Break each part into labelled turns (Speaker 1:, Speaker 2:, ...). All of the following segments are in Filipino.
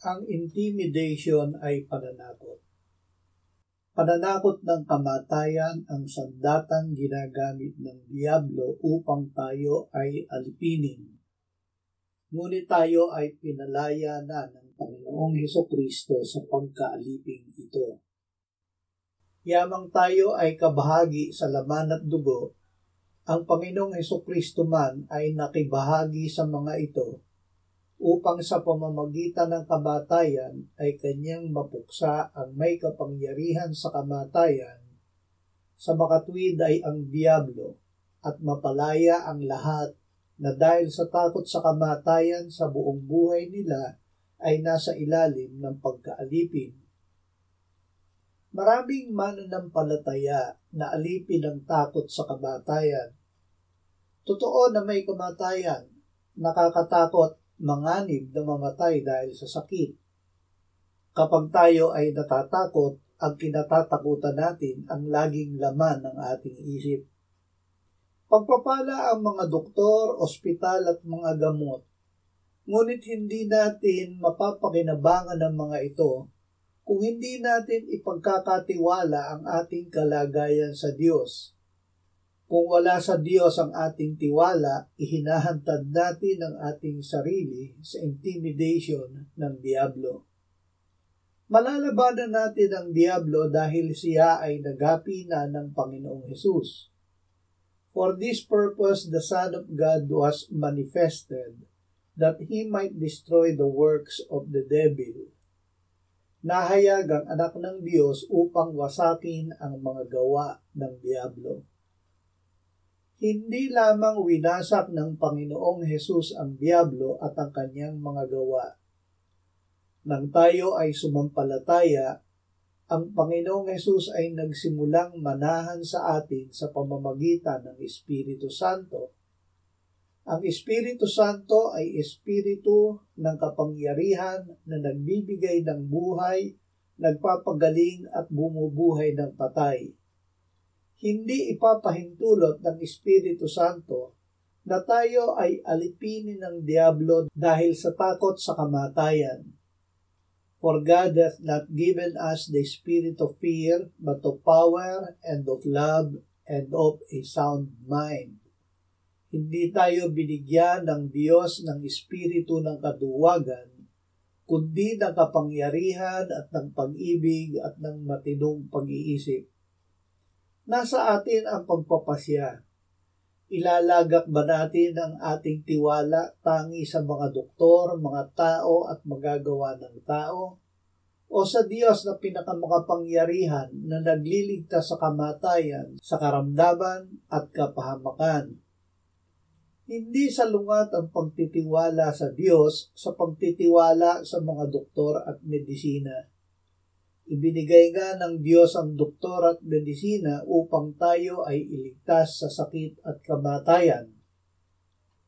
Speaker 1: Ang intimidation ay pananakot. Pananakot ng kamatayan ang sandatang ginagamit ng Diablo upang tayo ay alipinin. Ngunit tayo ay pinalaya na ng Panginoong Hesukristo sa pagkaalipin ito. Yamang tayo ay kabahagi sa laman at dugo, ang Panginoong Hesukristo man ay nakibahagi sa mga ito upang sa pamamagitan ng kamatayan ay kanyang mapuksa ang may kapangyarihan sa kamatayan, sa makatwid ay ang Diablo, at mapalaya ang lahat na dahil sa takot sa kamatayan sa buong buhay nila ay nasa ilalim ng pagkaalipin. Maraming mananampalataya na alipin ang takot sa kamatayan. Totoo na may kamatayan, nakakatakot manganib na mamatay dahil sa sakit. Kapag tayo ay natatakot, ang kinatatakutan natin ang laging laman ng ating isip. Pagpapala ang mga doktor, ospital at mga gamot, ngunit hindi natin mapapakinabangan ng mga ito kung hindi natin ipagkakatiwala ang ating kalagayan sa Diyos. Kung wala sa Diyos ang ating tiwala, ihinahantad natin ang ating sarili sa intimidation ng Diablo. Malalabanan natin ang Diablo dahil siya ay nagapi na ng Panginoong Hesus. For this purpose the Son of God was manifested, that He might destroy the works of the devil. Nahayag ang anak ng Diyos upang wasakin ang mga gawa ng Diablo. Hindi lamang winasak ng Panginoong Hesus ang Diablo at ang kanyang mga gawa. Nang tayo ay sumampalataya, ang Panginoong Hesus ay nagsimulang manahan sa atin sa pamamagitan ng Espiritu Santo. Ang Espiritu Santo ay Espiritu ng kapangyarihan na nagbibigay ng buhay, nagpapagaling at bumubuhay ng patay. Hindi ipapahintulot ng Espiritu Santo na tayo ay alipinin ng Diablo dahil sa takot sa kamatayan. For God hath not given us the spirit of fear, but of power and of love and of a sound mind. Hindi tayo binigyan ng Diyos ng espiritu ng kaduwagan, kundi ng kapangyarihan at ng pag-ibig at ng matinong pag-iisip. Nasa atin ang pagpapasya. Ilalagak ba natin ang ating tiwala tangi sa mga doktor, mga tao at magagawa ng tao? O sa Diyos na pinakamakapangyarihan na nagliligtas sa kamatayan, sa karamdaman at kapahamakan? Hindi salungat ang pagtitiwala sa Diyos sa pagtitiwala sa mga doktor at medisina. Ibinigay nga ng Diyos ang doktor at medisina upang tayo ay iligtas sa sakit at kamatayan.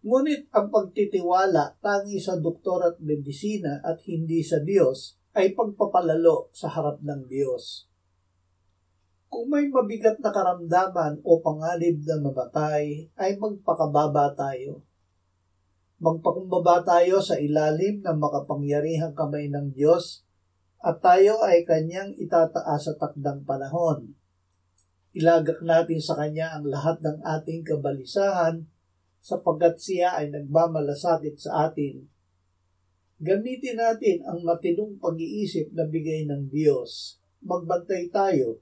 Speaker 1: Ngunit ang pagtitiwala tangi sa doktor at medisina at hindi sa Diyos ay pagpapalalo sa harap ng Diyos. Kung may mabigat na karamdaman o panganib na mamatay, ay magpakababa tayo. Magpakumbaba tayo sa ilalim ng makapangyarihang kamay ng Diyos at tayo ay kanyang itataas sa takdang panahon. Ilagak natin sa kanya ang lahat ng ating kabalisahan sapagkat siya ay nagmamalasakit sa atin. Gamitin natin ang matinong pag-iisip na bigay ng Diyos. Magbantay tayo.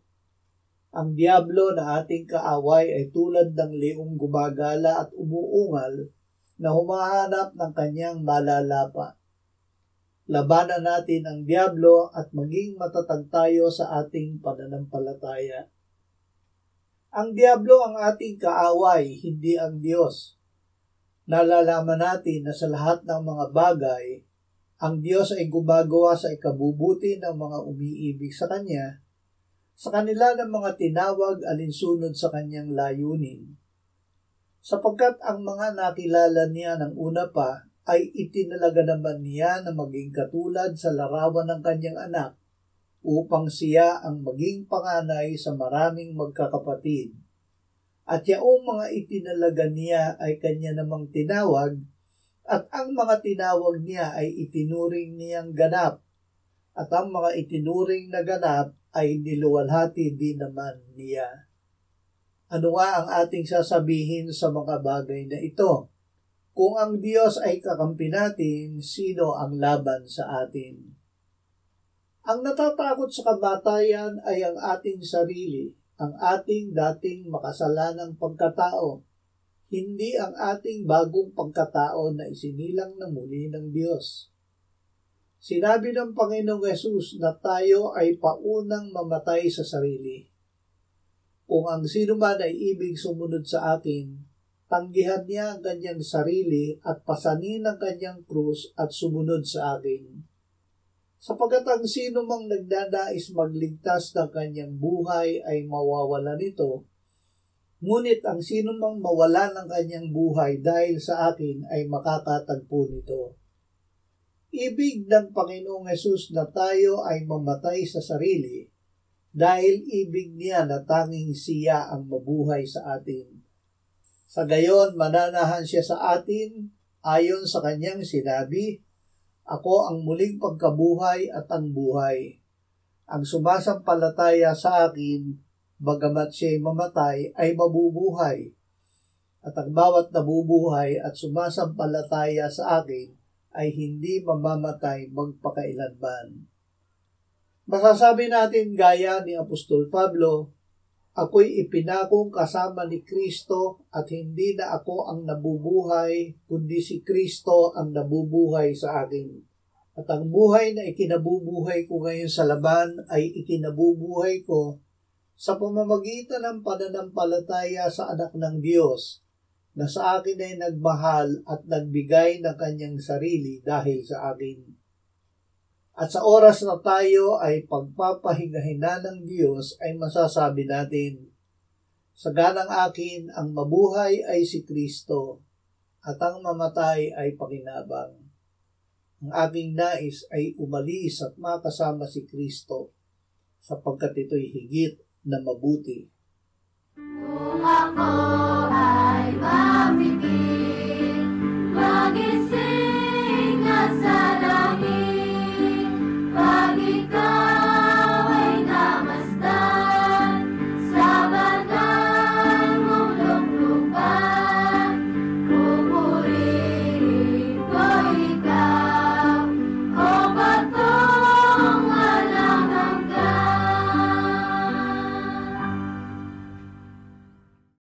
Speaker 1: Ang Diablo na ating kaaway ay tulad ng leong gumagala at umuungal na humahanap ng kanyang malalapa. Labanan natin ang Diablo at maging matatag tayo sa ating pananampalataya. Ang Diablo ang ating kaaway, hindi ang Diyos. Nalalaman natin na sa lahat ng mga bagay, ang Diyos ay gumagawa sa ikabubuti ng mga umiibig sa Kanya, sa kanila ng mga tinawag alinsunod sa Kanyang layunin. Sapagkat ang mga nakilala niya ng una pa, ay itinalaga naman niya na maging katulad sa larawan ng kanyang anak upang siya ang maging panganay sa maraming magkakapatid. At yaong mga itinalaga niya ay kanya namang tinawag, At ang mga tinawag niya ay itinuring niyang ganap, at ang mga itinuring na ganap ay niluwalhati din naman niya. Ano nga ang ating sasabihin sa mga bagay na ito? Kung ang Diyos ay kakampi natin, sino ang laban sa atin? Ang natatakot sa kamatayan ay ang ating sarili, ang ating dating makasalanang pagkatao, hindi ang ating bagong pagkatao na isinilang na muli ng Diyos. Sinabi ng Panginoong Hesus na tayo ay paunang mamatay sa sarili. Kung ang sino man ay ibig sumunod sa akin, tanggihan niya ang kanyang sarili at pasanin ang kanyang krus at sumunod sa akin. Sapagkat ang sino mang nagdadais magligtas ng kanyang buhay ay mawawala nito, ngunit ang sino mang mawala ng kanyang buhay dahil sa akin ay makakatagpo nito. Ibig ng Panginoong Hesus na tayo ay mamatay sa sarili dahil ibig niya na tanging siya ang mabuhay sa atin. Sa gayon, mananahan siya sa atin ayon sa kanyang sinabi, "Ako ang muling pagkabuhay at ang buhay. Ang sumasampalataya sa akin, bagamat siya'y mamatay, ay mabubuhay. At ang bawat nabubuhay at sumasampalataya sa akin ay hindi mamamatay magpakailanman." Masasabi natin gaya ni Apostol Pablo, "Ako'y ipinakong kasama ni Kristo at hindi na ako ang nabubuhay, kundi si Kristo ang nabubuhay sa akin. At ang buhay na ikinabubuhay ko ngayon sa laman ay ikinabubuhay ko sa pamamagitan ng pananampalataya sa anak ng Diyos na sa akin ay nagmahal at nagbigay ng kanyang sarili dahil sa akin." At sa oras na tayo ay pagpapahingahina ng Diyos ay masasabi natin, "Sa ganang akin, ang mabuhay ay si Kristo at ang mamatay ay pakinabang. Ang aking nais ay umalis at makasama si Kristo sapagkat ito'y higit na mabuti." Kung ako ay mapipili